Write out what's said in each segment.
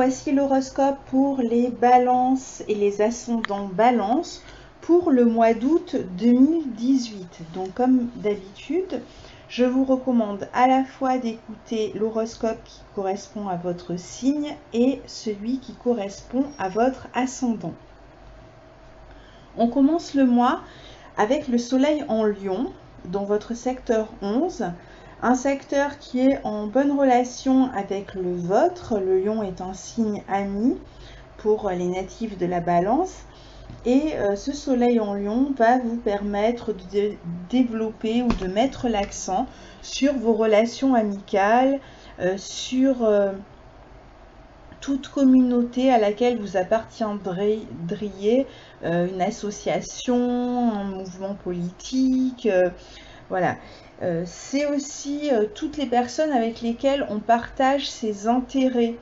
voici l'horoscope pour les balances et les ascendants balance pour le mois d'août 2018. Donc comme d'habitude, je vous recommande à la fois d'écouter l'horoscope qui correspond à votre signe et celui qui correspond à votre ascendant. On commence le mois avec le soleil en Lion dans votre secteur 11. Un secteur qui est en bonne relation avec le vôtre. Le lion est un signe ami pour les natifs de la balance. Et ce soleil en lion va vous permettre de développer ou de mettre l'accent sur vos relations amicales, sur toute communauté à laquelle vous appartiendriez, une association, un mouvement politique, voilà. C'est aussi toutes les personnes avec lesquelles on partage ses intérêts.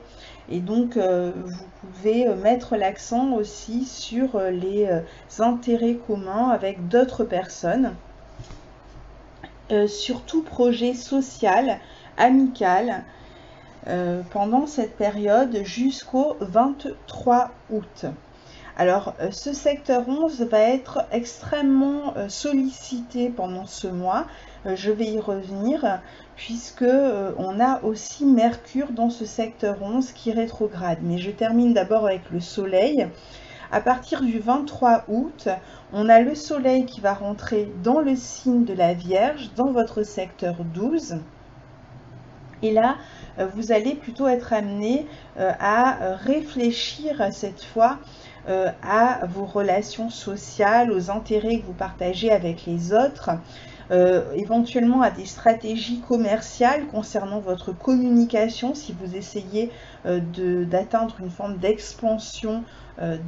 Et donc, vous pouvez mettre l'accent aussi sur les intérêts communs avec d'autres personnes. Sur tout projet social, amical, pendant cette période jusqu'au 23 août. Alors, ce secteur 11 va être extrêmement sollicité pendant ce mois. Je vais y revenir puisque on a aussi Mercure dans ce secteur 11 qui rétrograde. Mais je termine d'abord avec le soleil. À partir du 23 août, on a le soleil qui va rentrer dans le signe de la Vierge, dans votre secteur 12. Et là, vous allez plutôt être amené à réfléchir cette fois à vos relations sociales, aux intérêts que vous partagez avec les autres, éventuellement à des stratégies commerciales concernant votre communication si vous essayez d'atteindre une forme d'expansion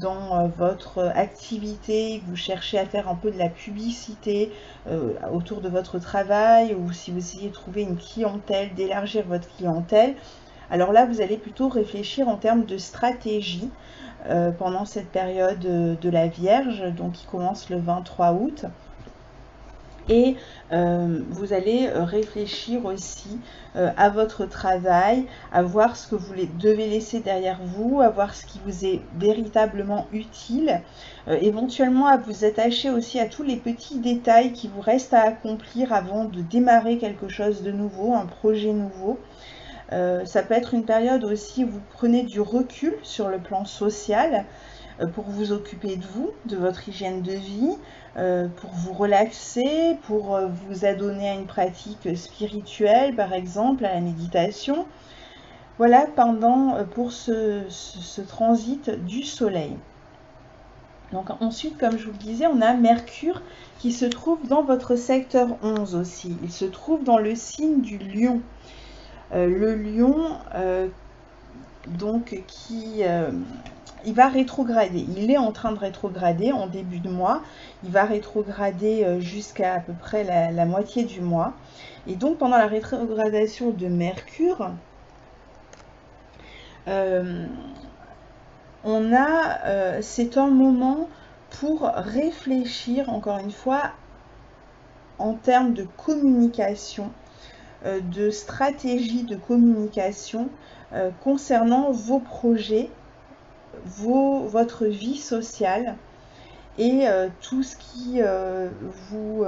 dans votre activité, que vous cherchez à faire un peu de la publicité autour de votre travail, ou si vous essayez de trouver une clientèle, d'élargir votre clientèle. Alors là, vous allez plutôt réfléchir en termes de stratégie pendant cette période de la Vierge, donc qui commence le 23 août. Et vous allez réfléchir aussi à votre travail, à voir ce que vous devez laisser derrière vous, à voir ce qui vous est véritablement utile, éventuellement à vous attacher aussi à tous les petits détails qui vous restent à accomplir avant de démarrer quelque chose de nouveau, un projet nouveau. Ça peut être une période aussi où vous prenez du recul sur le plan social pour vous occuper de vous, de votre hygiène de vie, pour vous relaxer, pour vous adonner à une pratique spirituelle, par exemple, à la méditation. Voilà pour ce transit du soleil. Donc ensuite, comme je vous le disais, on a Mercure qui se trouve dans votre secteur 11 aussi. Il se trouve dans le signe du lion. Le lion, donc, il va rétrograder. Il est en train de rétrograder en début de mois. Il va rétrograder jusqu'à peu près la moitié du mois. Et donc, pendant la rétrogradation de Mercure, c'est un moment pour réfléchir, encore une fois, en termes de communication, de stratégie de communication concernant vos projets, votre vie sociale et tout ce qui vous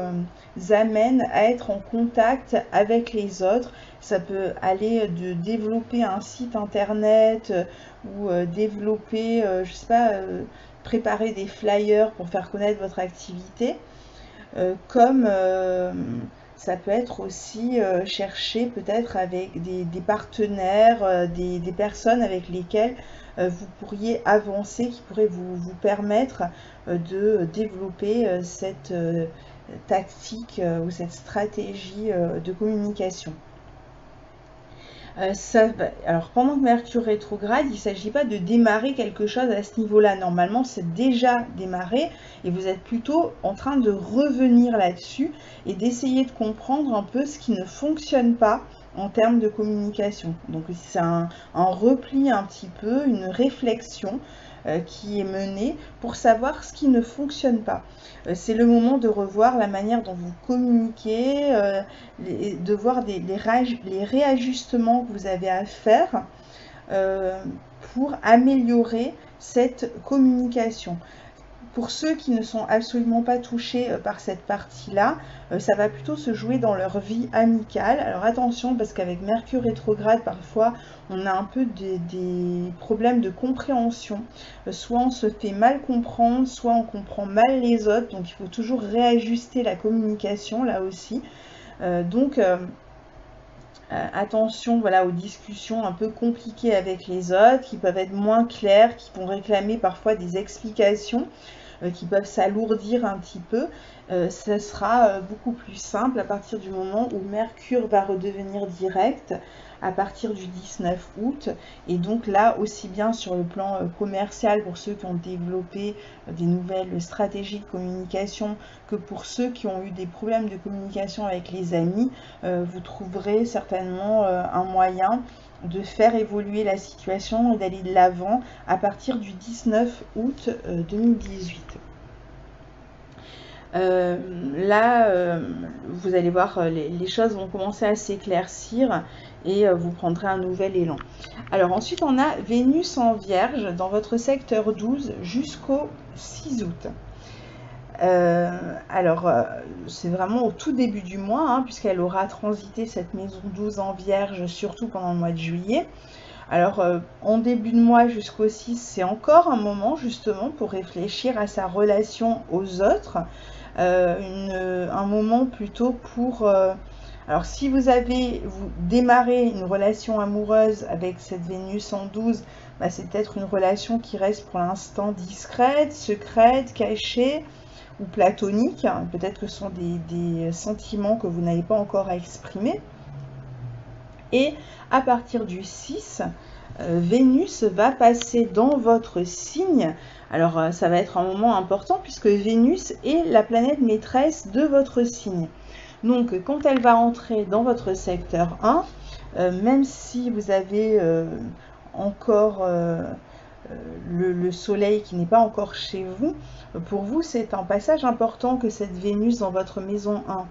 amène à être en contact avec les autres. Ça peut aller de développer un site internet ou développer, je sais pas, préparer des flyers pour faire connaître votre activité, comme ça peut être aussi chercher peut-être avec des partenaires, des personnes avec lesquelles vous pourriez avancer, qui pourraient vous permettre de développer cette tactique ou cette stratégie de communication. Alors pendant que Mercure rétrograde, il ne s'agit pas de démarrer quelque chose à ce niveau-là. Normalement, c'est déjà démarré et vous êtes plutôt en train de revenir là-dessus et d'essayer de comprendre un peu ce qui ne fonctionne pas en termes de communication. Donc c'est un repli un petit peu, une réflexion qui est menée pour savoir ce qui ne fonctionne pas. C'est le moment de revoir la manière dont vous communiquez, de voir les réajustements que vous avez à faire pour améliorer cette communication. Pour ceux qui ne sont absolument pas touchés par cette partie-là, ça va plutôt se jouer dans leur vie amicale. Alors attention, parce qu'avec Mercure rétrograde, parfois, on a un peu des problèmes de compréhension. Soit on se fait mal comprendre, soit on comprend mal les autres. Donc il faut toujours réajuster la communication, là aussi. Attention, voilà, aux discussions un peu compliquées avec les autres, qui peuvent être moins claires, qui vont réclamer parfois des explications, qui peuvent s'alourdir un petit peu. Ça sera beaucoup plus simple à partir du moment où Mercure va redevenir direct, à partir du 19 août. Et donc là, aussi bien sur le plan commercial, pour ceux qui ont développé des nouvelles stratégies de communication, que pour ceux qui ont eu des problèmes de communication avec les amis, vous trouverez certainement un moyen de faire évoluer la situation et d'aller de l'avant à partir du 19 août 2018. Vous allez voir, les choses vont commencer à s'éclaircir et vous prendrez un nouvel élan. Alors ensuite, on a Vénus en Vierge dans votre secteur 12 jusqu'au 6 août. C'est vraiment au tout début du mois, hein, puisqu'elle aura transité cette maison 12 en Vierge, surtout pendant le mois de juillet. Alors, en début de mois jusqu'au 6, c'est encore un moment justement pour réfléchir à sa relation aux autres. Un moment plutôt pour... alors, si vous démarrez une relation amoureuse avec cette Vénus en 12, bah, c'est peut-être une relation qui reste pour l'instant discrète, secrète, cachée ou platonique. Peut-être que ce sont des sentiments que vous n'avez pas encore à exprimer. Et à partir du 6, Vénus va passer dans votre signe. Alors, ça va être un moment important puisque Vénus est la planète maîtresse de votre signe. Donc, quand elle va entrer dans votre secteur 1, même si vous avez encore le soleil qui n'est pas encore chez vous, pour vous, c'est un passage important que cette Vénus dans votre maison 1.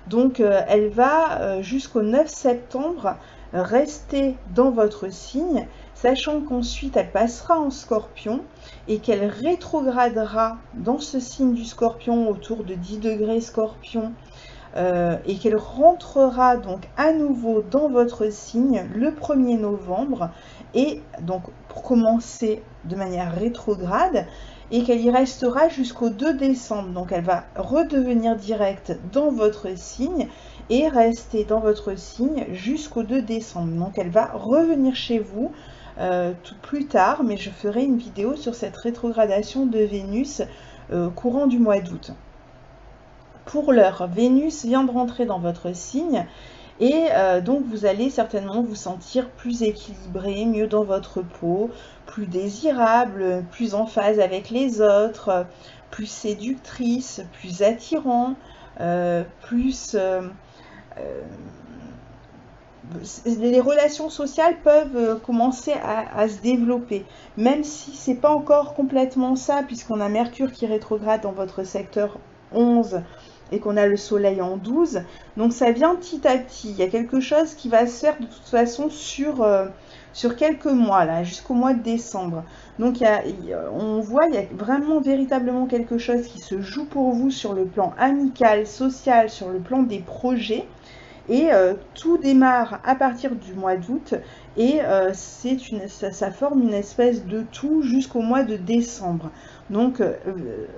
Donc, elle va jusqu'au 9 septembre rester dans votre signe, sachant qu'ensuite elle passera en Scorpion et qu'elle rétrogradera dans ce signe du Scorpion autour de 10 degrés Scorpion et qu'elle rentrera donc à nouveau dans votre signe le 1er novembre et donc pour commencer de manière rétrograde et qu'elle y restera jusqu'au 2 décembre. Donc elle va redevenir directe dans votre signe et rester dans votre signe jusqu'au 2 décembre. Donc elle va revenir chez vous tout plus tard, mais je ferai une vidéo sur cette rétrogradation de Vénus courant du mois d'août. Pour l'heure, Vénus vient de rentrer dans votre signe et donc vous allez certainement vous sentir plus équilibré, mieux dans votre peau, plus désirable, plus en phase avec les autres, plus séductrice, plus attirant, les relations sociales peuvent commencer à se développer, même si c'est pas encore complètement ça, puisqu'on a Mercure qui rétrograde dans votre secteur 11 et qu'on a le soleil en 12, donc ça vient petit à petit. Il y a quelque chose qui va se faire de toute façon sur quelques mois, là, jusqu'au mois de décembre. Donc on voit, il y a vraiment véritablement quelque chose qui se joue pour vous sur le plan amical, social, sur le plan des projets. Et tout démarre à partir du mois d'août et ça forme une espèce de tout jusqu'au mois de décembre. Donc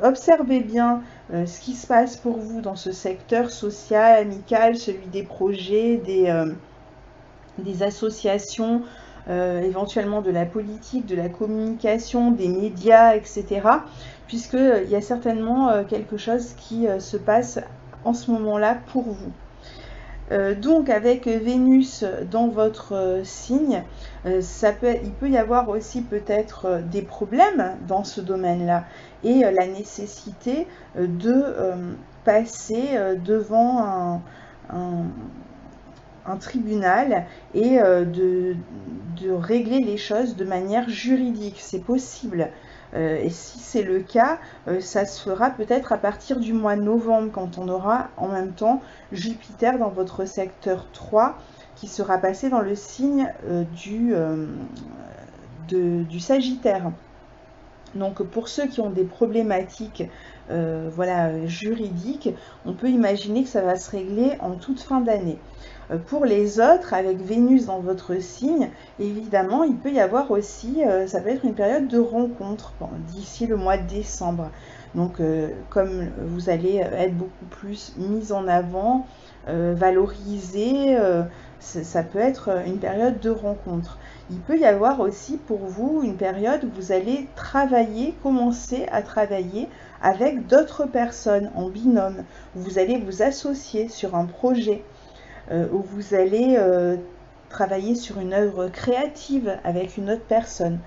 observez bien ce qui se passe pour vous dans ce secteur social, amical, celui des projets, des associations, éventuellement de la politique, de la communication, des médias, etc. Puisqu'il y a certainement quelque chose qui se passe en ce moment-là pour vous. Donc avec Vénus dans votre signe, il peut y avoir aussi peut-être des problèmes dans ce domaine-là et la nécessité de passer devant un tribunal et de régler les choses de manière juridique. C'est possible. Et si c'est le cas, ça se fera peut-être à partir du mois de novembre, quand on aura en même temps Jupiter dans votre secteur 3 qui sera passé dans le signe du Sagittaire. Donc pour ceux qui ont des problématiques voilà, juridiques, on peut imaginer que ça va se régler en toute fin d'année. Pour les autres, avec Vénus dans votre signe, évidemment, il peut y avoir aussi, ça peut être une période de rencontre d'ici le mois de décembre. Donc comme vous allez être beaucoup plus mis en avant, valorisé, ça peut être une période de rencontre. Il peut y avoir aussi pour vous une période où vous allez commencer à travailler avec d'autres personnes en binôme. Vous allez vous associer sur un projet, où vous allez travailler sur une œuvre créative avec une autre personne.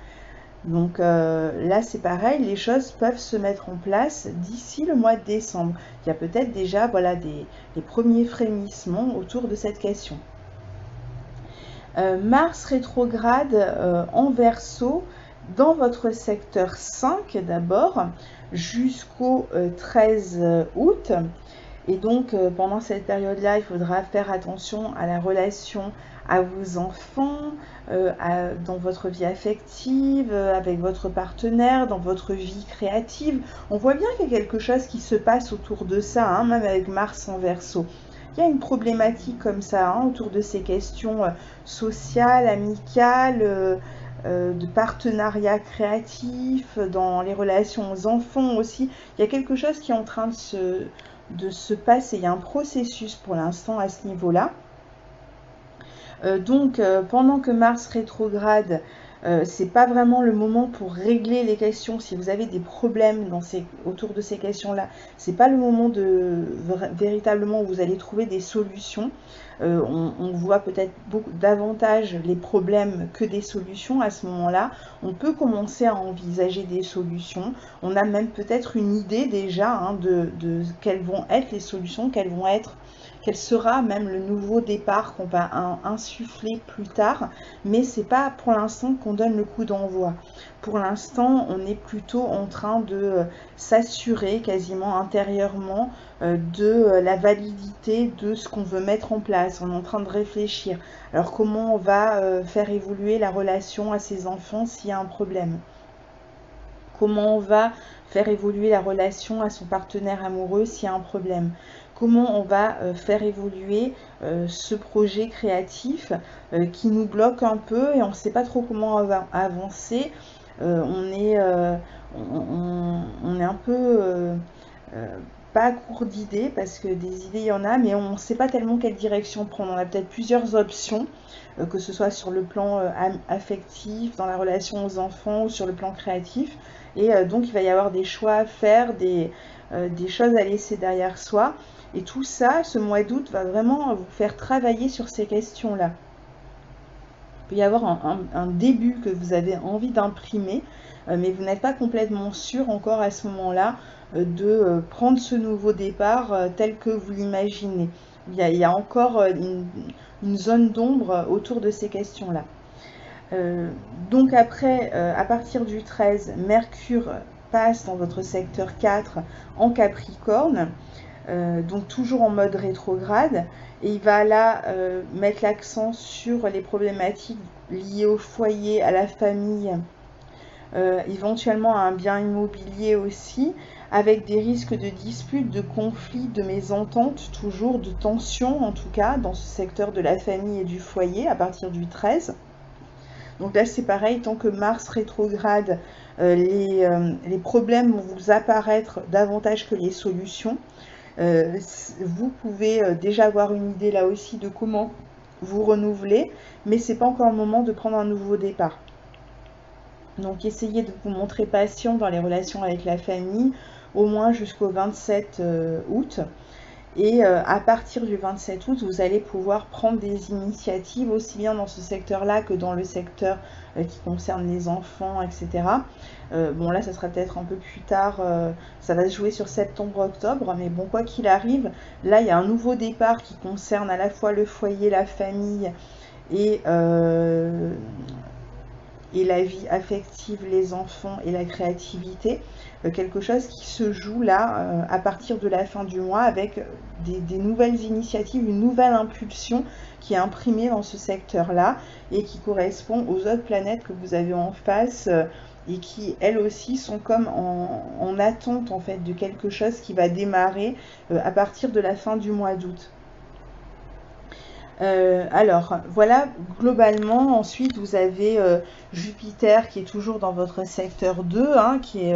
Donc là c'est pareil, les choses peuvent se mettre en place d'ici le mois de décembre. Il y a peut-être déjà voilà, des premiers frémissements autour de cette question. Mars rétrograde en Verseau dans votre secteur 5 d'abord jusqu'au 13 août. Et donc pendant cette période-là, il faudra faire attention à la relation à vos enfants, dans votre vie affective, avec votre partenaire, dans votre vie créative. On voit bien qu'il y a quelque chose qui se passe autour de ça, hein, même avec Mars en Verseau. Il y a une problématique comme ça, hein, autour de ces questions sociales, amicales, de partenariat créatif, dans les relations aux enfants aussi. Il y a quelque chose qui est en train de se passer. Il y a un processus pour l'instant à ce niveau-là. Donc, pendant que Mars rétrograde, c'est pas vraiment le moment pour régler les questions. Si vous avez des problèmes autour de ces questions-là, c'est pas le moment véritablement où vous allez trouver des solutions. On voit peut-être davantage les problèmes que des solutions à ce moment-là. On peut commencer à envisager des solutions. On a même peut-être une idée déjà, hein, de quelles vont être les solutions, quel sera même le nouveau départ qu'on va insuffler plus tard, mais c'est pas pour l'instant qu'on donne le coup d'envoi. Pour l'instant, on est plutôt en train de s'assurer quasiment intérieurement de la validité de ce qu'on veut mettre en place. On est en train de réfléchir. Alors comment on va faire évoluer la relation à ses enfants s'il y a un problème? Comment on va faire évoluer la relation à son partenaire amoureux s'il y a un problème? Comment on va faire évoluer ce projet créatif qui nous bloque un peu et on ne sait pas trop comment avancer. On est un peu pas à court d'idées parce que des idées il y en a, mais on ne sait pas tellement quelle direction prendre. On a peut-être plusieurs options, que ce soit sur le plan affectif, dans la relation aux enfants ou sur le plan créatif. Et donc il va y avoir des choix à faire, des choses à laisser derrière soi. Et tout ça, ce mois d'août, va vraiment vous faire travailler sur ces questions-là. Il peut y avoir un début que vous avez envie d'imprimer, mais vous n'êtes pas complètement sûr encore à ce moment-là de prendre ce nouveau départ tel que vous l'imaginez. Il y a encore une zone d'ombre autour de ces questions-là. Donc après, à partir du 13, Mercure passe dans votre secteur 4 en Capricorne. Donc toujours en mode rétrograde, et il va là mettre l'accent sur les problématiques liées au foyer, à la famille, éventuellement à un bien immobilier aussi, avec des risques de disputes, de conflits, de mésententes, toujours de tensions en tout cas dans ce secteur de la famille et du foyer à partir du 13. Donc là c'est pareil, tant que Mars rétrograde, les problèmes vont vous apparaître davantage que les solutions. Vous pouvez déjà avoir une idée là aussi de comment vous renouveler, mais c'est pas encore le moment de prendre un nouveau départ. Donc essayez de vous montrer patient dans les relations avec la famille, au moins jusqu'au 27 août. Et à partir du 27 août, vous allez pouvoir prendre des initiatives aussi bien dans ce secteur-là que dans le secteur qui concerne les enfants, etc. Bon, là, ça sera peut-être un peu plus tard, ça va se jouer sur septembre-octobre, mais bon, quoi qu'il arrive, là, il y a un nouveau départ qui concerne à la fois le foyer, la famille et et la vie affective, les enfants et la créativité. Quelque chose qui se joue là à partir de la fin du mois avec des nouvelles initiatives, une nouvelle impulsion qui est imprimée dans ce secteur-là et qui correspond aux autres planètes que vous avez en face et qui elles aussi sont comme en attente en fait de quelque chose qui va démarrer à partir de la fin du mois d'août. Alors, voilà, globalement, ensuite, vous avez Jupiter qui est toujours dans votre secteur 2, hein, qui est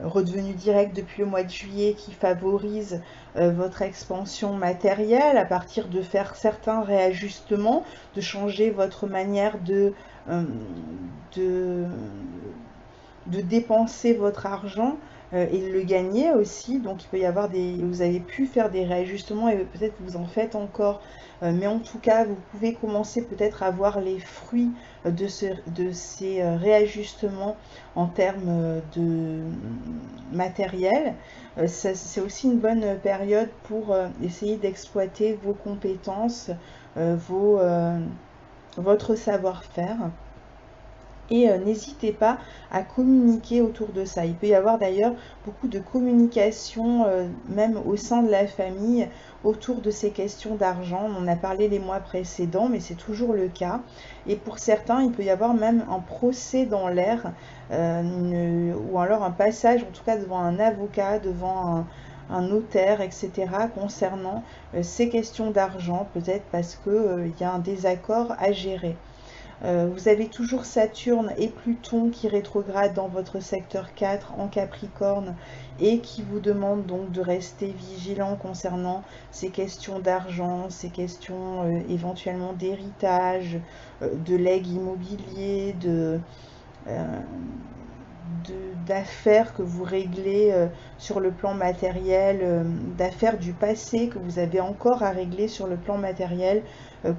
redevenu direct depuis le mois de juillet, qui favorise votre expansion matérielle à partir de faire certains réajustements, de changer votre manière de dépenser votre argent et de le gagner aussi. Donc il peut y avoir vous avez pu faire des réajustements et peut-être vous en faites encore, mais en tout cas vous pouvez commencer peut-être à voir les fruits de ces réajustements en termes de matériel. C'est aussi une bonne période pour essayer d'exploiter vos compétences, votre savoir-faire. Et n'hésitez pas à communiquer autour de ça. Il peut y avoir d'ailleurs beaucoup de communication, même au sein de la famille, autour de ces questions d'argent. On en a parlé les mois précédents, mais c'est toujours le cas. Et pour certains, il peut y avoir même un procès dans l'air, ou alors un passage, en tout cas devant un avocat, devant un notaire, etc., concernant ces questions d'argent, peut-être parce qu'il y a un désaccord à gérer. Vous avez toujours Saturne et Pluton qui rétrogradent dans votre secteur 4 en Capricorne et qui vous demandent donc de rester vigilant concernant ces questions d'argent, ces questions éventuellement d'héritage, de legs immobiliers, d'affaires que vous réglez sur le plan matériel, d'affaires du passé que vous avez encore à régler sur le plan matériel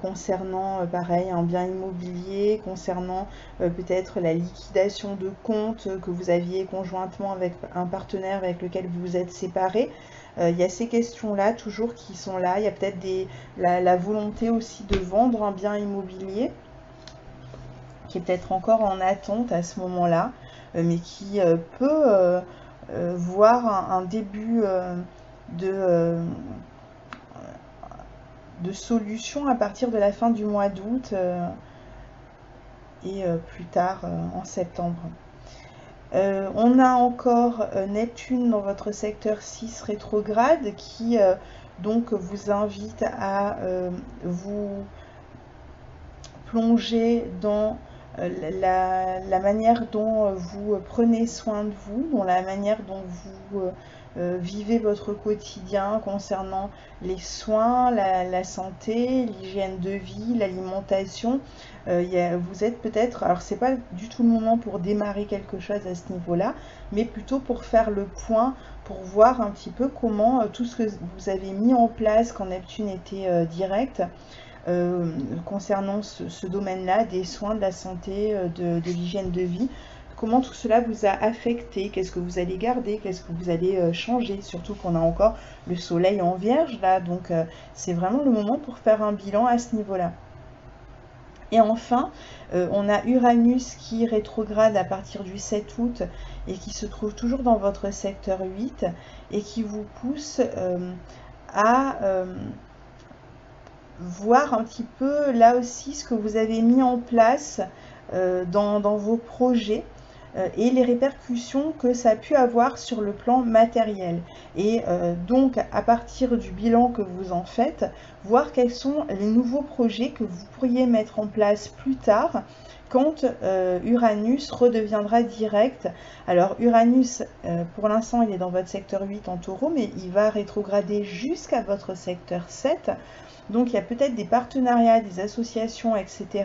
concernant, pareil, un bien immobilier, concernant peut-être la liquidation de comptes que vous aviez conjointement avec un partenaire avec lequel vous vous êtes séparés. Il y a ces questions-là toujours qui sont là. Il y a peut-être la volonté aussi de vendre un bien immobilier qui est peut-être encore en attente à ce moment-là, mais qui peut voir un début de solution à partir de la fin du mois d'août et plus tard en septembre. On a encore Neptune dans votre secteur 6 rétrograde qui donc vous invite à vous plonger dans la manière dont vous prenez soin de vous, dans la manière dont vous vivez votre quotidien concernant les soins, la santé, l'hygiène de vie, l'alimentation. Vous êtes peut-être, alors c'est pas du tout le moment pour démarrer quelque chose à ce niveau-là, mais plutôt pour faire le point, pour voir un petit peu comment tout ce que vous avez mis en place quand Neptune était direct, concernant ce domaine-là, des soins, de la santé, de l'hygiène de vie, comment tout cela vous a affecté, qu'est-ce que vous allez garder, qu'est-ce que vous allez changer, surtout qu'on a encore le soleil en vierge là, donc c'est vraiment le moment pour faire un bilan à ce niveau-là. Et enfin, on a Uranus qui rétrograde à partir du 7 août et qui se trouve toujours dans votre secteur 8 et qui vous pousse à voir un petit peu là aussi ce que vous avez mis en place dans vos projets et les répercussions que ça a pu avoir sur le plan matériel. Et donc à partir du bilan que vous en faites, voir quels sont les nouveaux projets que vous pourriez mettre en place plus tard quand Uranus redeviendra direct. Alors Uranus, pour l'instant, il est dans votre secteur 8 en taureau, mais il va rétrograder jusqu'à votre secteur 7. Donc il y a peut-être des partenariats, des associations, etc.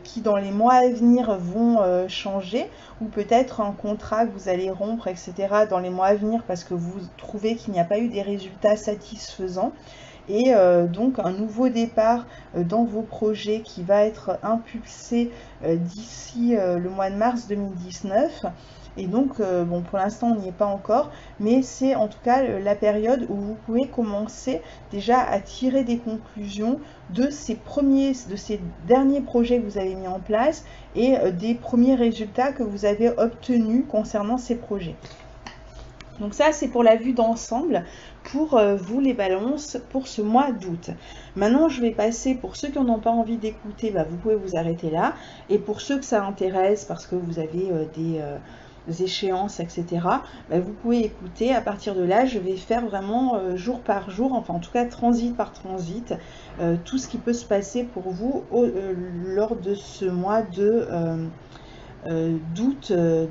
Qui dans les mois à venir vont changer, ou peut-être un contrat que vous allez rompre, etc. dans les mois à venir parce que vous trouvez qu'il n'y a pas eu des résultats satisfaisants. Et donc un nouveau départ dans vos projets qui va être impulsé d'ici le mois de mars 2019. Et donc, bon, pour l'instant, on n'y est pas encore, mais c'est en tout cas la période où vous pouvez commencer déjà à tirer des conclusions de ces derniers projets que vous avez mis en place et des premiers résultats que vous avez obtenus concernant ces projets. Donc ça, c'est pour la vue d'ensemble pour vous les balances pour ce mois d'août. Maintenant, je vais passer, pour ceux qui n'en ont pas envie d'écouter, vous pouvez vous arrêter là. Et pour ceux que ça intéresse, parce que vous avez des échéances, etc., vous pouvez écouter. À partir de là, je vais faire vraiment jour par jour, enfin en tout cas transit par transit, tout ce qui peut se passer pour vous lors de ce mois d'août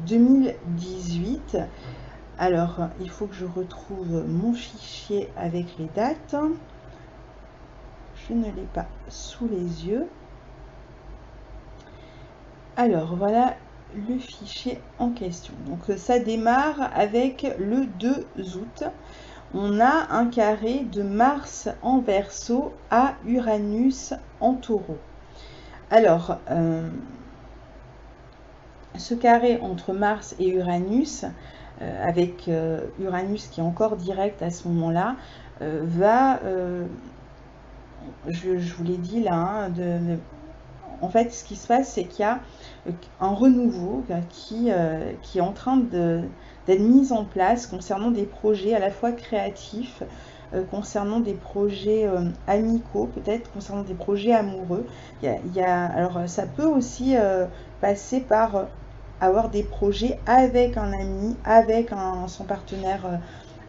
2018. Alors, il faut que je retrouve mon fichier avec les dates. Je ne l'ai pas sous les yeux. Alors, voilà le fichier en question. Donc, ça démarre avec le 2 août. On a un carré de Mars en Verseau à Uranus en Taureau. Alors, ce carré entre Mars et Uranus, avec Uranus qui est encore direct à ce moment-là, je vous l'ai dit là, en fait, ce qui se passe, c'est qu'il y a un renouveau qui est en train d'être mis en place concernant des projets à la fois créatifs, concernant des projets amicaux, peut-être concernant des projets amoureux. Alors, ça peut aussi passer par avoir des projets avec un ami, avec son partenaire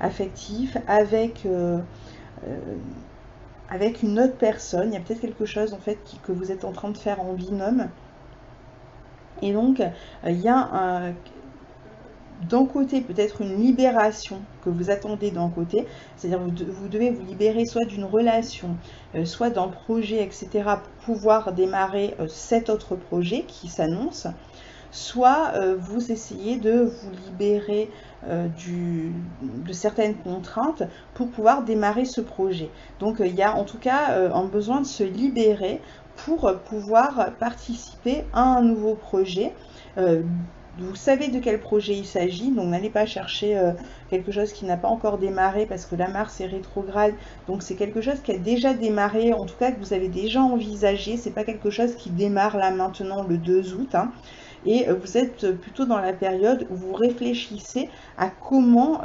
affectif, avec une autre personne. Il y a peut-être quelque chose en fait que vous êtes en train de faire en binôme. Et donc, il y a d'un côté peut-être une libération que vous attendez d'un côté, c'est-à-dire vous devez vous libérer soit d'une relation, soit d'un projet, etc., pour pouvoir démarrer cet autre projet qui s'annonce, soit vous essayez de vous libérer de certaines contraintes pour pouvoir démarrer ce projet. Donc il y a en tout cas un besoin de se libérer pour pouvoir participer à un nouveau projet. Vous savez de quel projet il s'agit, donc n'allez pas chercher quelque chose qui n'a pas encore démarré parce que la Mars est rétrograde, donc c'est quelque chose qui a déjà démarré, en tout cas que vous avez déjà envisagé, c'est pas quelque chose qui démarre là maintenant le 2 août, hein. Et vous êtes plutôt dans la période où vous réfléchissez à comment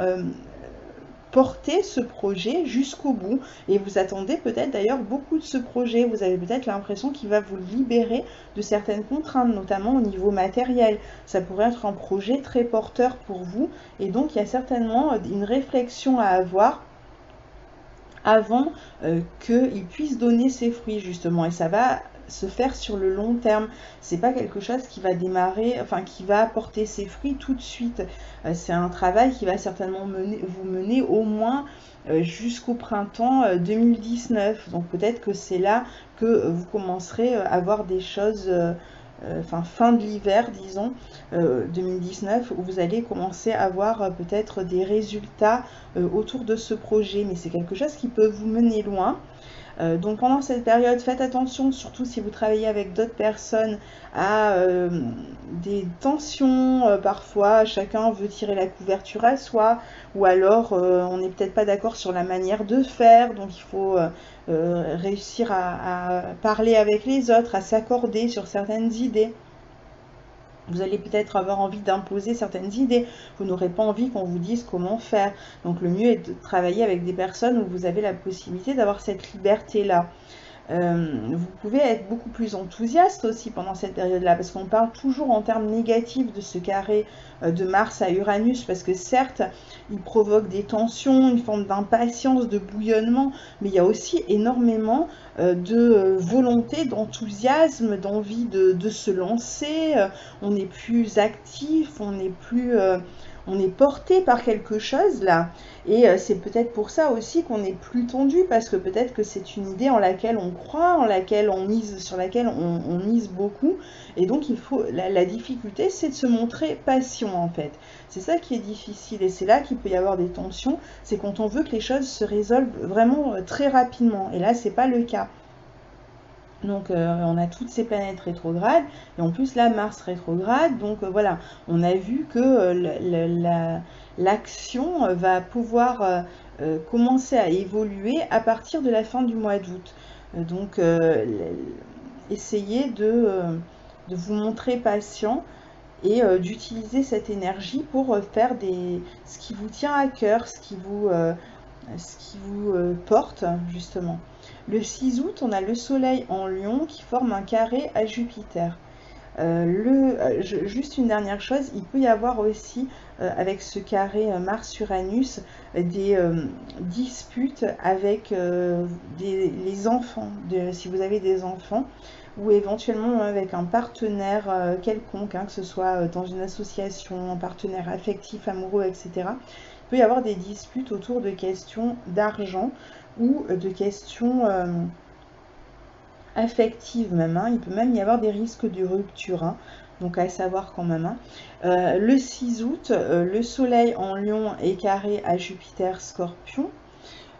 porter ce projet jusqu'au bout, et vous attendez peut-être d'ailleurs beaucoup de ce projet. Vous avez peut-être l'impression qu'il va vous libérer de certaines contraintes, notamment au niveau matériel. Ça pourrait être un projet très porteur pour vous, et donc il y a certainement une réflexion à avoir avant qu'il puisse donner ses fruits justement, et ça va se faire sur le long terme. C'est pas quelque chose qui va démarrer, enfin qui va apporter ses fruits tout de suite. C'est un travail qui va certainement vous mener au moins jusqu'au printemps 2019. Donc peut-être que c'est là que vous commencerez à voir des choses, fin de l'hiver, disons, 2019, où vous allez commencer à voir peut-être des résultats autour de ce projet. Mais c'est quelque chose qui peut vous mener loin. Donc pendant cette période, faites attention, surtout si vous travaillez avec d'autres personnes, à des tensions. Parfois, chacun veut tirer la couverture à soi, ou alors on n'est peut-être pas d'accord sur la manière de faire, donc il faut réussir à parler avec les autres, à s'accorder sur certaines idées. Vous allez peut-être avoir envie d'imposer certaines idées. Vous n'aurez pas envie qu'on vous dise comment faire. Donc le mieux est de travailler avec des personnes où vous avez la possibilité d'avoir cette liberté-là. Vous pouvez être beaucoup plus enthousiaste aussi pendant cette période-là, parce qu'on parle toujours en termes négatifs de ce carré de Mars à Uranus, parce que certes, il provoque des tensions, une forme d'impatience, de bouillonnement, mais il y a aussi énormément de volonté, d'enthousiasme, d'envie de se lancer. On est plus actif, on est porté par quelque chose là, et c'est peut-être pour ça aussi qu'on est plus tendu, parce que peut-être que c'est une idée en laquelle on croit, sur laquelle on mise beaucoup, et donc il faut, la difficulté c'est de se montrer patient en fait. C'est ça qui est difficile, et c'est là qu'il peut y avoir des tensions, c'est quand on veut que les choses se résolvent vraiment très rapidement, et là c'est pas le cas. Donc on a toutes ces planètes rétrogrades et en plus là Mars rétrograde, donc voilà, on a vu que l'action va pouvoir commencer à évoluer à partir de la fin du mois d'août. Donc essayez de vous montrer patient et d'utiliser cette énergie pour faire ce qui vous tient à cœur, ce qui vous porte justement. Le 6 août, on a le Soleil en Lion qui forme un carré à Jupiter. Juste une dernière chose, il peut y avoir aussi avec ce carré Mars-Uranus des disputes avec les enfants, si vous avez des enfants, ou éventuellement avec un partenaire quelconque, hein, que ce soit dans une association, un partenaire affectif, amoureux, etc. Il peut y avoir des disputes autour de questions d'argent ou de questions affectives même, hein. Il peut même y avoir des risques de rupture, hein. Donc à savoir quand même, hein. Le 6 août, le Soleil en Lion est carré à Jupiter Scorpion.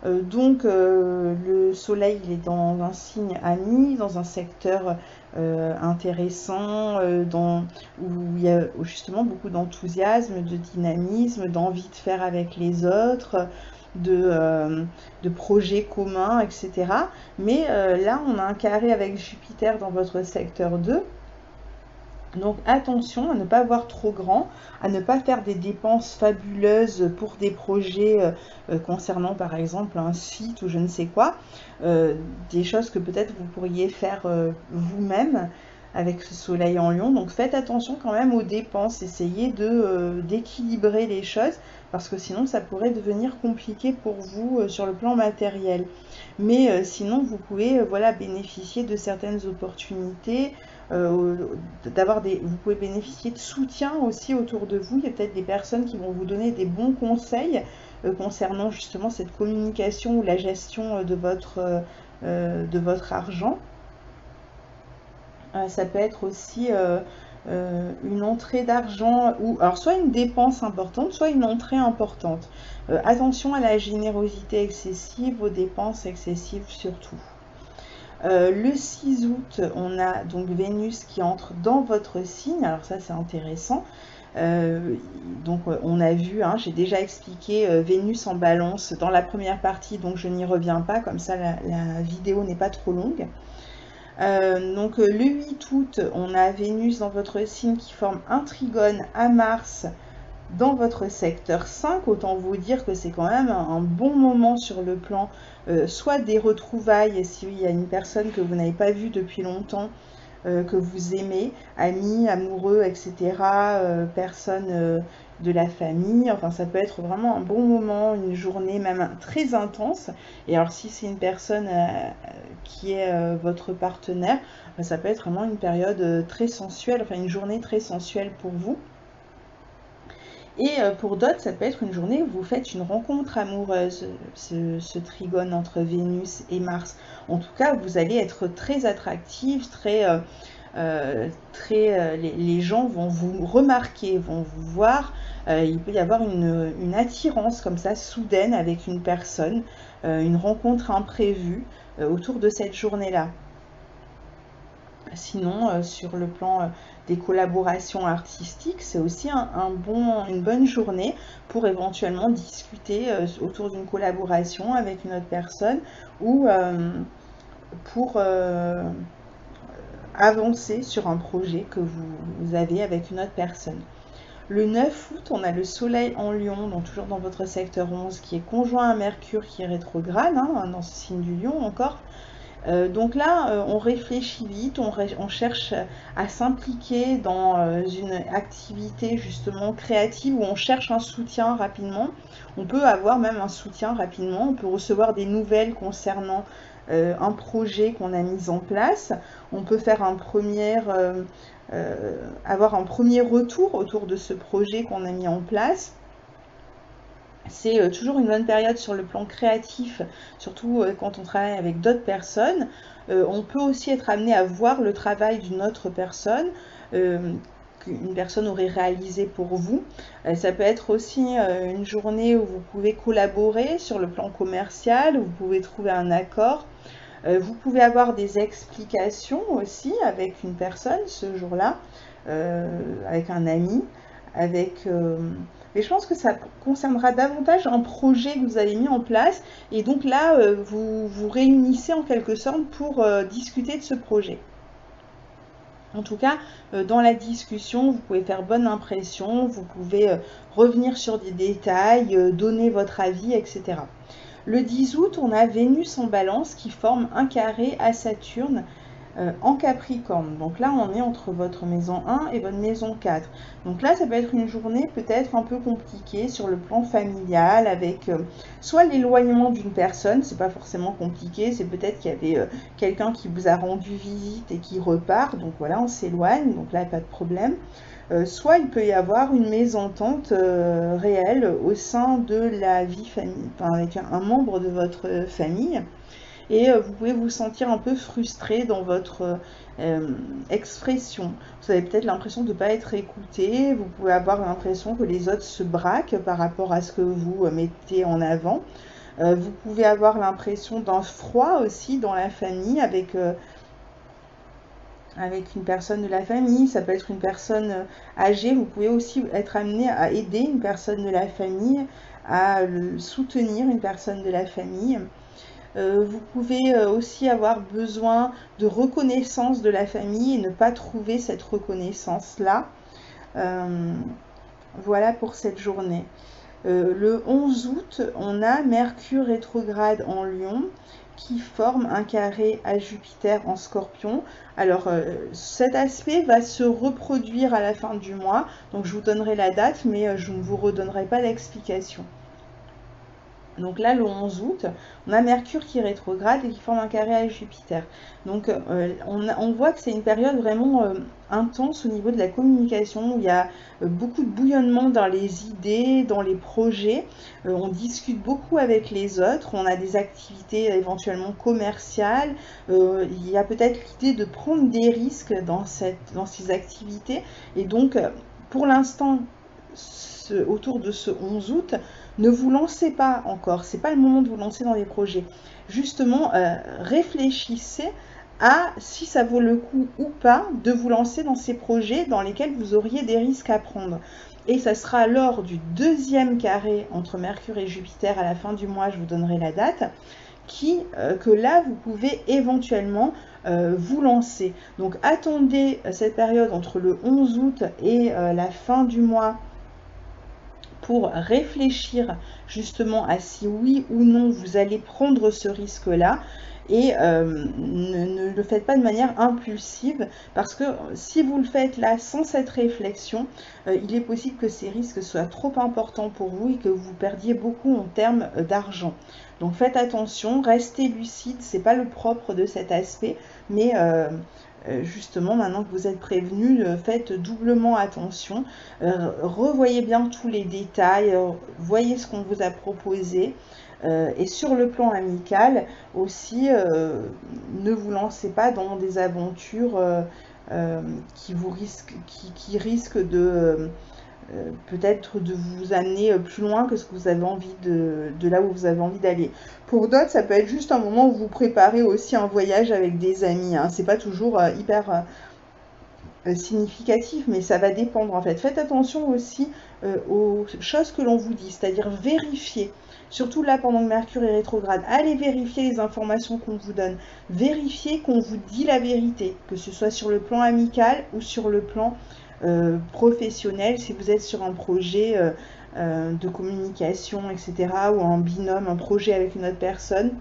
Donc le Soleil il est dans un signe ami, dans un secteur intéressant, où il y a justement beaucoup d'enthousiasme, de dynamisme, d'envie de faire avec les autres, de projets communs, etc. Mais là, on a un carré avec Jupiter dans votre secteur 2. Donc attention à ne pas voir trop grand, à ne pas faire des dépenses fabuleuses pour des projets concernant par exemple un site ou je ne sais quoi, des choses que peut-être vous pourriez faire vous-même avec ce Soleil en Lion. Donc faites attention quand même aux dépenses, essayez d'équilibrer les choses parce que sinon ça pourrait devenir compliqué pour vous sur le plan matériel. Mais sinon vous pouvez voilà, bénéficier de certaines opportunités. Vous pouvez bénéficier de soutien aussi autour de vous. Il y a peut-être des personnes qui vont vous donner des bons conseils concernant justement cette communication ou la gestion de votre argent. Ça peut être aussi une entrée d'argent ou alors soit une dépense importante, soit une entrée importante. Attention à la générosité excessive, aux dépenses excessives surtout. Le 6 août, on a donc Vénus qui entre dans votre signe. Alors ça, c'est intéressant. Donc on a vu, hein, j'ai déjà expliqué Vénus en balance dans la première partie, donc je n'y reviens pas, comme ça la vidéo n'est pas trop longue. Donc le 8 août, on a Vénus dans votre signe qui forme un trigone à Mars dans votre secteur 5, autant vous dire que c'est quand même un bon moment sur le plan soit des retrouvailles, s'il y a une personne que vous n'avez pas vue depuis longtemps, que vous aimez, amis, amoureux, etc., personnes de la famille, enfin ça peut être vraiment un bon moment, une journée même très intense. Et alors si c'est une personne qui est votre partenaire, ça peut être vraiment une période très sensuelle, enfin une journée très sensuelle pour vous. Et pour d'autres, ça peut être une journée où vous faites une rencontre amoureuse, ce trigone entre Vénus et Mars. En tout cas, vous allez être très attractif, les gens vont vous remarquer, vont vous voir. Il peut y avoir une attirance comme ça, soudaine, avec une personne, une rencontre imprévue autour de cette journée-là. Sinon, sur le plan des collaborations artistiques, c'est aussi une bonne journée pour éventuellement discuter autour d'une collaboration avec une autre personne ou pour avancer sur un projet que vous avez avec une autre personne. Le 9 août, on a le Soleil en Lion, donc toujours dans votre secteur 11, qui est conjoint à Mercure, qui est rétrograde, hein, dans ce signe du Lion encore. Donc là, on réfléchit vite, on cherche à s'impliquer dans une activité justement créative où on cherche un soutien rapidement. On peut avoir même un soutien rapidement, on peut recevoir des nouvelles concernant un projet qu'on a mis en place. On peut faire avoir un premier retour autour de ce projet qu'on a mis en place. C'est toujours une bonne période sur le plan créatif, surtout quand on travaille avec d'autres personnes. On peut aussi être amené à voir le travail d'une autre personne, qu'une personne aurait réalisé pour vous. Ça peut être aussi une journée où vous pouvez collaborer sur le plan commercial, où vous pouvez trouver un accord. Vous pouvez avoir des explications aussi avec une personne ce jour-là, avec un ami, mais je pense que ça concernera davantage un projet que vous avez mis en place. Et donc là, vous vous réunissez en quelque sorte pour discuter de ce projet. En tout cas, dans la discussion, vous pouvez faire bonne impression, vous pouvez revenir sur des détails, donner votre avis, etc. Le 10 août, on a Vénus en Balance qui forme un carré à Saturne en Capricorne. Donc là, on est entre votre maison 1 et votre maison 4. Donc là, ça peut être une journée peut-être un peu compliquée sur le plan familial, avec soit l'éloignement d'une personne, c'est pas forcément compliqué, c'est peut-être qu'il y avait quelqu'un qui vous a rendu visite et qui repart, donc voilà, on s'éloigne, donc là, pas de problème. Soit il peut y avoir une mésentente réelle au sein de la vie famille, enfin, avec un membre de votre famille. Et vous pouvez vous sentir un peu frustré dans votre expression. Vous avez peut-être l'impression de ne pas être écouté, vous pouvez avoir l'impression que les autres se braquent par rapport à ce que vous mettez en avant. Vous pouvez avoir l'impression d'un froid aussi dans la famille avec une personne de la famille, ça peut être une personne âgée, vous pouvez aussi être amené à aider une personne de la famille, à soutenir une personne de la famille. Vous pouvez aussi avoir besoin de reconnaissance de la famille et ne pas trouver cette reconnaissance-là. Voilà pour cette journée. Le 11 août, on a Mercure rétrograde en Lion qui forme un carré à Jupiter en Scorpion. Alors, cet aspect va se reproduire à la fin du mois. Donc, je vous donnerai la date, mais je ne vous redonnerai pas l'explication. Donc là, le 11 août, on a Mercure qui rétrograde et qui forme un carré à Jupiter. Donc on voit que c'est une période vraiment intense au niveau de la communication, où il y a beaucoup de bouillonnement dans les idées, dans les projets. On discute beaucoup avec les autres, on a des activités éventuellement commerciales. Il y a peut-être l'idée de prendre des risques dans ces activités. Et donc, pour l'instant, autour de ce 11 août, ne vous lancez pas encore, c'est pas le moment de vous lancer dans des projets. Justement, réfléchissez à si ça vaut le coup ou pas de vous lancer dans ces projets dans lesquels vous auriez des risques à prendre. Et ça sera lors du deuxième carré entre Mercure et Jupiter à la fin du mois, je vous donnerai la date, que là vous pouvez éventuellement vous lancer. Donc attendez cette période entre le 11 août et la fin du mois pour réfléchir justement à si oui ou non vous allez prendre ce risque-là. Et ne le faites pas de manière impulsive, parce que si vous le faites là sans cette réflexion, il est possible que ces risques soient trop importants pour vous et que vous perdiez beaucoup en termes d'argent. Donc faites attention, restez lucide, c'est pas le propre de cet aspect, mais justement, maintenant que vous êtes prévenu, faites doublement attention, revoyez bien tous les détails, voyez ce qu'on vous a proposé. Et sur le plan amical aussi, ne vous lancez pas dans des aventures qui risquent de peut-être de vous amener plus loin que ce que vous avez envie de là où vous avez envie d'aller. Pour d'autres, ça peut être juste un moment où vous préparez aussi un voyage avec des amis, hein. C'est pas toujours hyper significatif, mais ça va dépendre en fait. Faites attention aussi aux choses que l'on vous dit, c'est-à-dire vérifiez. Surtout là, pendant que Mercure est rétrograde, allez vérifier les informations qu'on vous donne. Vérifiez qu'on vous dit la vérité, que ce soit sur le plan amical ou sur le plan professionnel, si vous êtes sur un projet de communication, etc., ou un binôme, un projet avec une autre personne,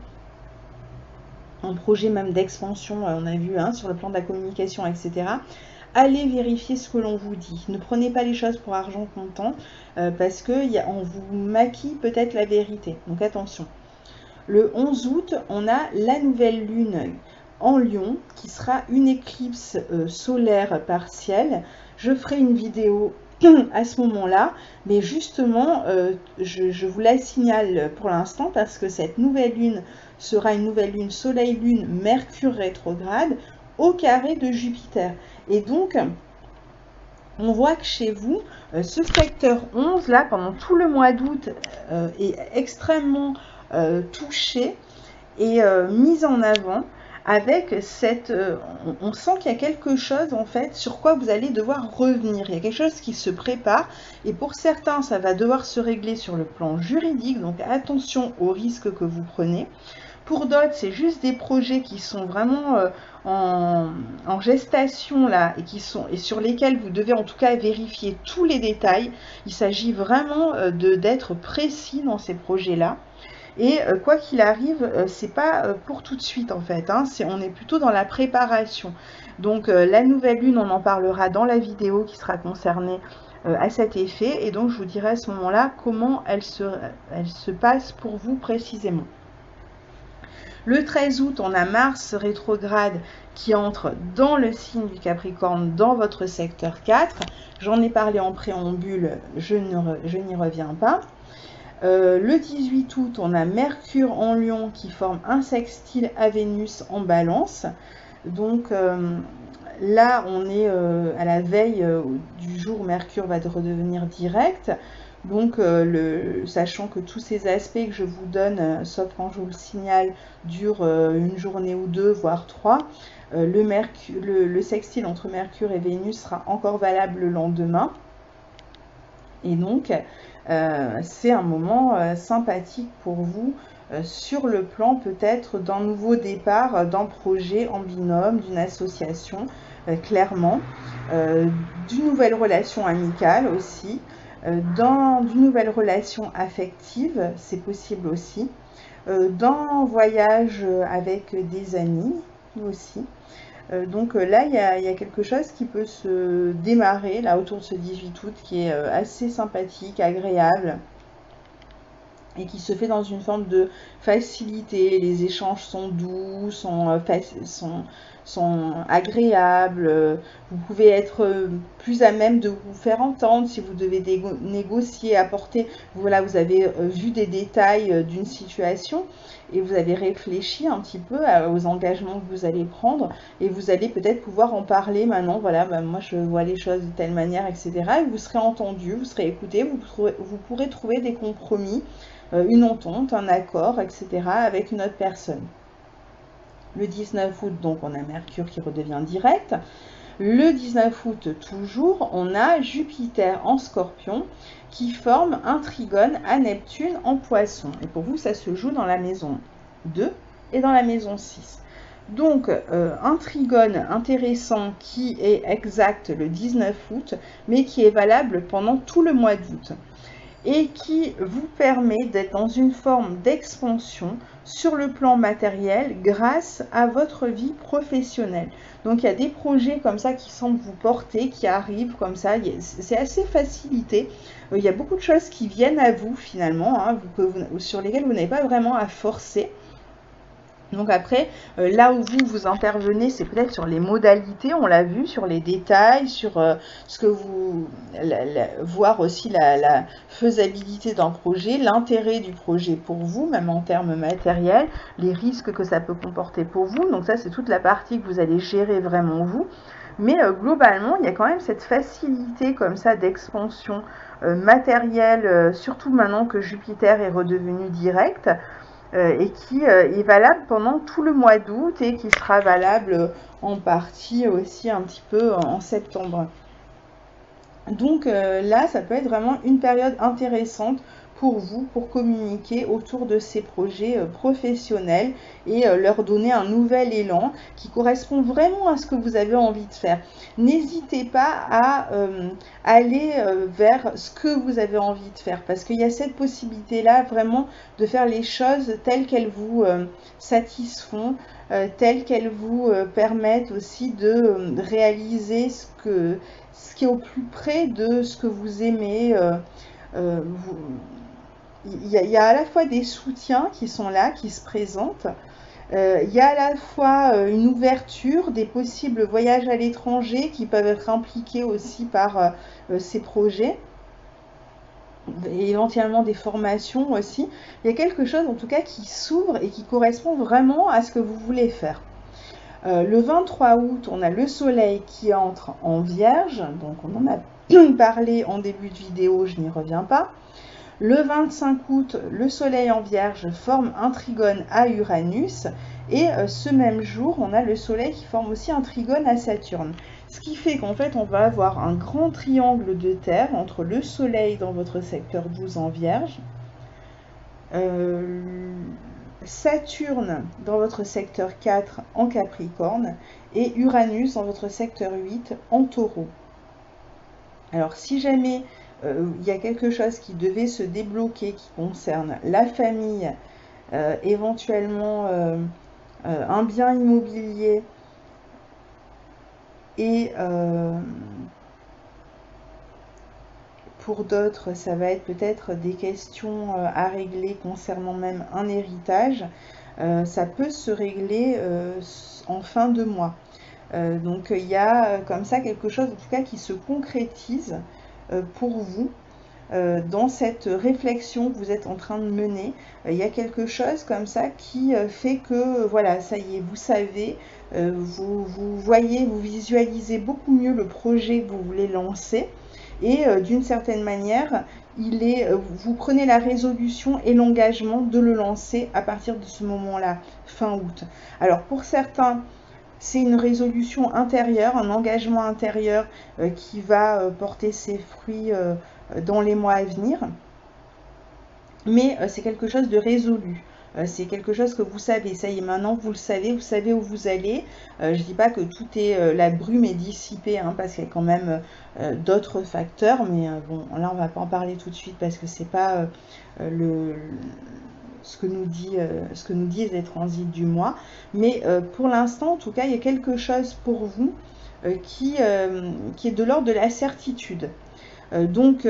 un projet même d'expansion, on a vu, hein, sur le plan de la communication, etc., allez vérifier ce que l'on vous dit. Ne prenez pas les choses pour argent comptant, parce qu'on vous maquille peut-être la vérité. Donc attention. Le 11 août, on a la nouvelle lune en Lion, qui sera une éclipse solaire partielle. Je ferai une vidéo à ce moment-là, mais justement, je vous la signale pour l'instant, parce que cette nouvelle lune sera une nouvelle lune Soleil-Lune, Mercure rétrograde, au carré de Jupiter. Et donc, on voit que chez vous, ce secteur 11, là, pendant tout le mois d'août, est extrêmement touché. est mise en avant avec cette... on sent qu'il y a quelque chose en fait sur quoi vous allez devoir revenir. Il y a quelque chose qui se prépare et pour certains ça va devoir se régler sur le plan juridique, donc attention aux risques que vous prenez. Pour d'autres, c'est juste des projets qui sont vraiment en gestation là et sur lesquels vous devez en tout cas vérifier tous les détails. Il s'agit vraiment d'être précis dans ces projets-là. Et quoi qu'il arrive, c'est pas pour tout de suite en fait, hein, on est plutôt dans la préparation. Donc la nouvelle lune, on en parlera dans la vidéo qui sera concernée à cet effet. Et donc je vous dirai à ce moment-là comment elle se passe pour vous précisément. Le 13 août, on a Mars rétrograde qui entre dans le signe du Capricorne, dans votre secteur 4. J'en ai parlé en préambule, je n'y reviens pas. Le 18 août, on a Mercure en Lion qui forme un sextile à Vénus en Balance. Donc là, on est à la veille du jour où Mercure va redevenir direct. Donc, sachant que tous ces aspects que je vous donne, sauf quand je vous le signale, durent une journée ou deux, voire trois, le sextile entre Mercure et Vénus sera encore valable le lendemain. Et donc, c'est un moment sympathique pour vous sur le plan peut-être d'un nouveau départ, d'un projet en binôme, d'une association, clairement, d'une nouvelle relation amicale aussi. D'une nouvelle relation affective, c'est possible aussi, d'un voyage avec des amis aussi. Donc là, il y a quelque chose qui peut se démarrer là autour de ce 18 août qui est assez sympathique, agréable et qui se fait dans une forme de facilité. Les échanges sont doux, sont agréables. Vous pouvez être plus à même de vous faire entendre si vous devez négocier, apporter. Voilà, vous avez vu des détails d'une situation et vous avez réfléchi un petit peu aux engagements que vous allez prendre et vous allez peut-être pouvoir en parler maintenant. Voilà, moi je vois les choses de telle manière, etc. Et vous serez entendu, vous serez écouté, vous pourrez trouver des compromis, une entente, un accord, etc. avec une autre personne. Le 19 août, donc, on a Mercure qui redevient direct. Le 19 août, toujours, on a Jupiter en Scorpion qui forme un trigone à Neptune en Poisson. Et pour vous, ça se joue dans la maison 2 et dans la maison 6. Donc, un trigone intéressant qui est exact le 19 août, mais qui est valable pendant tout le mois d'août et qui vous permet d'être dans une forme d'expansion sur le plan matériel grâce à votre vie professionnelle. Donc il y a des projets comme ça qui semblent vous porter, qui arrivent comme ça, c'est assez facilité. Il y a beaucoup de choses qui viennent à vous finalement, hein, sur lesquelles vous n'avez pas vraiment à forcer. Donc après, là où vous intervenez, c'est peut-être sur les modalités, on l'a vu, sur les détails, sur ce que voir aussi la faisabilité d'un projet, l'intérêt du projet pour vous, même en termes matériels, les risques que ça peut comporter pour vous. Donc ça, c'est toute la partie que vous allez gérer vraiment vous. Mais globalement, il y a quand même cette facilité comme ça d'expansion matérielle, surtout maintenant que Jupiter est redevenu direct. Et qui est valable pendant tout le mois d'août et qui sera valable en partie aussi un petit peu en septembre. Donc là, ça peut être vraiment une période intéressante pour vous, pour communiquer autour de ces projets professionnels et leur donner un nouvel élan qui correspond vraiment à ce que vous avez envie de faire. N'hésitez pas à aller vers ce que vous avez envie de faire parce qu'il y a cette possibilité-là vraiment de faire les choses telles qu'elles vous satisfont, telles qu'elles vous permettent aussi de réaliser ce qui est au plus près de ce que vous aimez. Il y a à la fois des soutiens qui sont là, qui se présentent. Il y a à la fois une ouverture, des possibles voyages à l'étranger qui peuvent être impliqués aussi par ces projets. Et éventuellement des formations aussi. Il y a quelque chose en tout cas qui s'ouvre et qui correspond vraiment à ce que vous voulez faire. Le 23 août, on a le soleil qui entre en Vierge. Donc on en a parlé en début de vidéo, je n'y reviens pas. Le 25 août, le Soleil en Vierge forme un trigone à Uranus. Et ce même jour, on a le Soleil qui forme aussi un trigone à Saturne. Ce qui fait qu'en fait, on va avoir un grand triangle de Terre entre le Soleil dans votre secteur 12 en Vierge, Saturne dans votre secteur 4 en Capricorne et Uranus dans votre secteur 8 en Taureau. Alors si jamais il y a quelque chose qui devait se débloquer qui concerne la famille, éventuellement un bien immobilier et pour d'autres, ça va être peut-être des questions à régler concernant même un héritage. Ça peut se régler en fin de mois. Donc il y a comme ça quelque chose en tout cas qui se concrétise pour vous dans cette réflexion que vous êtes en train de mener. Il y a quelque chose comme ça qui fait que voilà, ça y est, vous savez, vous voyez, vous visualisez beaucoup mieux le projet que vous voulez lancer. Et d'une certaine manière, vous prenez la résolution et l'engagement de le lancer à partir de ce moment-là, fin août. Alors pour certains, c'est une résolution intérieure, un engagement intérieur qui va porter ses fruits dans les mois à venir. Mais c'est quelque chose de résolu. C'est quelque chose que vous savez, ça y est, maintenant vous savez où vous allez. Je ne dis pas que tout est, la brume est dissipée, hein, parce qu'il y a quand même d'autres facteurs, mais bon, là on va pas en parler tout de suite parce que c'est pas ce que nous disent les transits du mois. Mais pour l'instant, en tout cas, il y a quelque chose pour vous qui est de l'ordre de la certitude. Donc,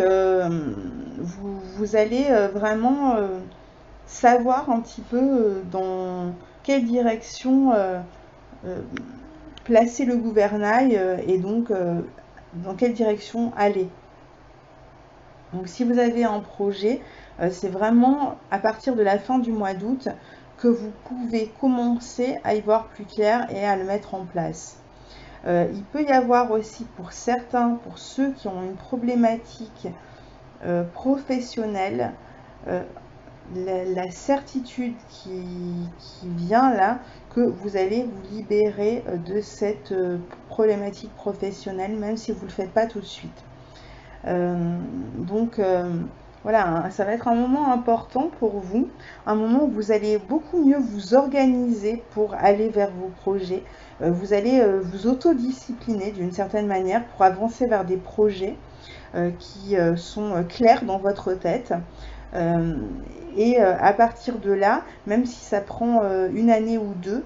vous allez vraiment savoir un petit peu dans quelle direction placer le gouvernail et donc dans quelle direction aller. Donc si vous avez un projet, c'est vraiment à partir de la fin du mois d'août que vous pouvez commencer à y voir plus clair et à le mettre en place. Il peut y avoir aussi pour certains, pour ceux qui ont une problématique professionnelle, la certitude qui vient là, que vous allez vous libérer de cette problématique professionnelle, même si vous ne le faites pas tout de suite. Donc voilà, ça va être un moment important pour vous, un moment où vous allez beaucoup mieux vous organiser pour aller vers vos projets. Vous allez vous autodiscipliner d'une certaine manière pour avancer vers des projets qui sont clairs dans votre tête. Et à partir de là, même si ça prend une année ou deux,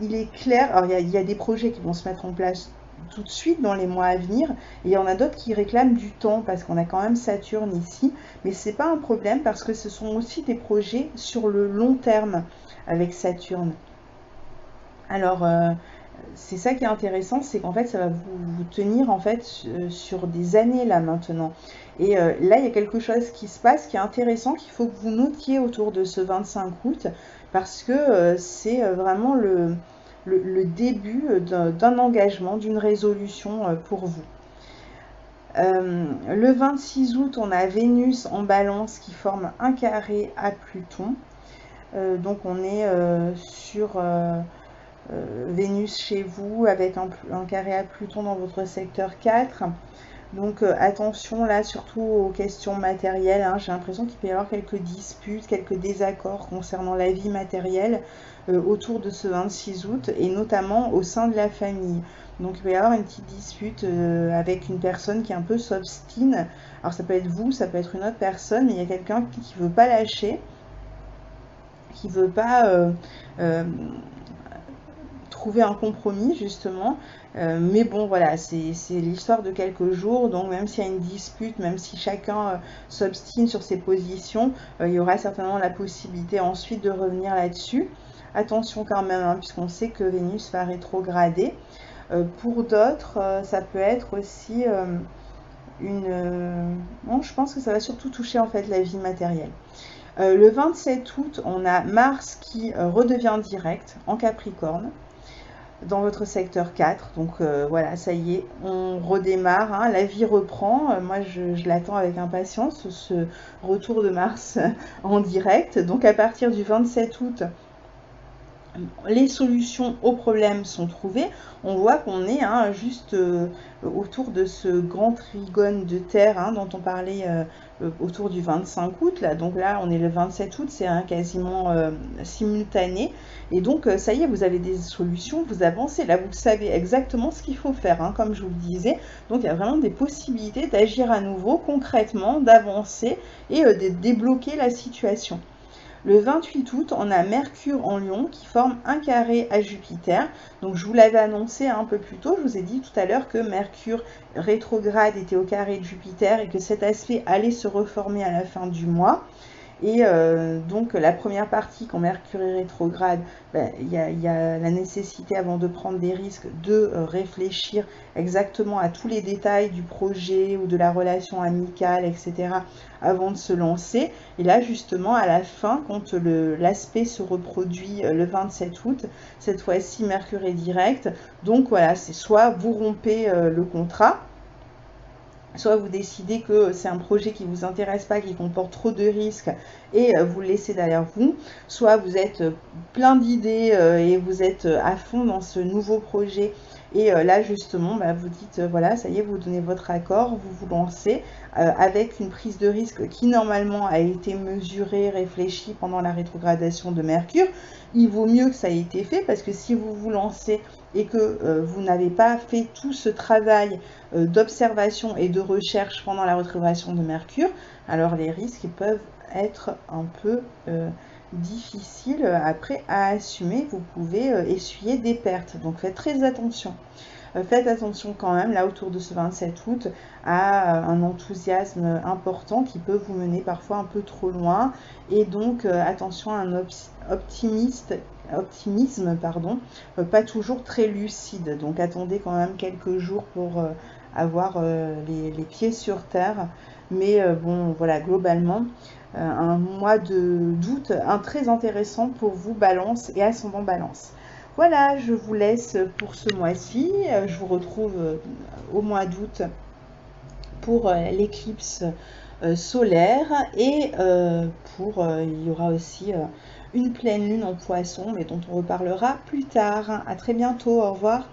il est clair, alors il y a des projets qui vont se mettre en place tout de suite dans les mois à venir, et il y en a d'autres qui réclament du temps parce qu'on a quand même Saturne ici, mais c'est pas un problème parce que ce sont aussi des projets sur le long terme avec Saturne. Alors c'est ça qui est intéressant, c'est qu'en fait ça va vous tenir en fait sur des années là maintenant. Et là il y a quelque chose qui se passe qui est intéressant, qu'il faut que vous notiez autour de ce 25 août, parce que c'est vraiment le début d'un engagement, d'une résolution pour vous. Le 26 août, on a Vénus en Balance qui forme un carré à Pluton. Donc on est sur Vénus chez vous avec un carré à Pluton dans votre secteur 4. Donc attention là surtout aux questions matérielles, hein. J'ai l'impression qu'il peut y avoir quelques disputes, quelques désaccords concernant la vie matérielle autour de ce 26 août et notamment au sein de la famille. Donc il peut y avoir une petite dispute avec une personne qui un peu s'obstine. Alors ça peut être vous, ça peut être une autre personne, mais il y a quelqu'un qui ne veut pas lâcher, qui ne veut pas trouver un compromis justement. Mais bon voilà, c'est l'histoire de quelques jours, donc même s'il y a une dispute, même si chacun s'obstine sur ses positions, il y aura certainement la possibilité ensuite de revenir là-dessus. Attention quand même, hein, puisqu'on sait que Vénus va rétrograder. Pour d'autres, ça peut être aussi bon, je pense que ça va surtout toucher en fait la vie matérielle. Le 27 août, on a Mars qui redevient direct en Capricorne. dans votre secteur 4. Donc voilà, ça y est, on redémarre, hein, la vie reprend. Moi, je l'attends avec impatience, ce retour de Mars en direct. Donc à partir du 27 août, les solutions aux problèmes sont trouvées. On voit qu'on est juste autour de ce grand trigone de terre dont on parlait autour du 25 août. Là. Donc là, on est le 27 août, c'est quasiment simultané. Et donc, ça y est, vous avez des solutions, vous avancez. Là, vous savez exactement ce qu'il faut faire, comme je vous le disais. Donc, il y a vraiment des possibilités d'agir à nouveau concrètement, d'avancer et de débloquer la situation. Le 28 août, on a Mercure en Lion qui forme un carré à Jupiter. Donc je vous l'avais annoncé un peu plus tôt, je vous ai dit tout à l'heure que Mercure rétrograde était au carré de Jupiter et que cet aspect allait se reformer à la fin du mois. Et donc la première partie, quand Mercure est rétrograde, il y a la nécessité, avant de prendre des risques, de réfléchir exactement à tous les détails du projet ou de la relation amicale, etc., avant de se lancer. Et là, justement, à la fin, quand l'aspect se reproduit le 27 août, cette fois-ci, Mercure est direct. Donc voilà, c'est soit vous rompez le contrat, soit vous décidez que c'est un projet qui ne vous intéresse pas, qui comporte trop de risques et vous le laissez derrière vous. Soit vous êtes plein d'idées et vous êtes à fond dans ce nouveau projet. Et là, justement, vous dites, voilà, ça y est, vous donnez votre accord, vous vous lancez avec une prise de risque qui, normalement, a été mesurée, réfléchie pendant la rétrogradation de Mercure. Il vaut mieux que ça ait été fait, parce que si vous vous lancez et que vous n'avez pas fait tout ce travail d'observation et de recherche pendant la rétrogradation de Mercure, alors les risques peuvent être un peu difficiles après à assumer. Vous pouvez essuyer des pertes, donc faites très attention. Faites attention quand même, là, autour de ce 27 août, à un enthousiasme important qui peut vous mener parfois un peu trop loin. Et donc, attention à un optimisme, pas toujours très lucide. Donc, attendez quand même quelques jours pour avoir les pieds sur terre. Mais bon, voilà, globalement, un mois d'août très intéressant pour vous, Balance et ascendant Balance. Voilà, je vous laisse pour ce mois-ci. Je vous retrouve au mois d'août pour l'éclipse solaire et il y aura aussi une pleine lune en Poisson, mais dont on reparlera plus tard. À très bientôt, au revoir.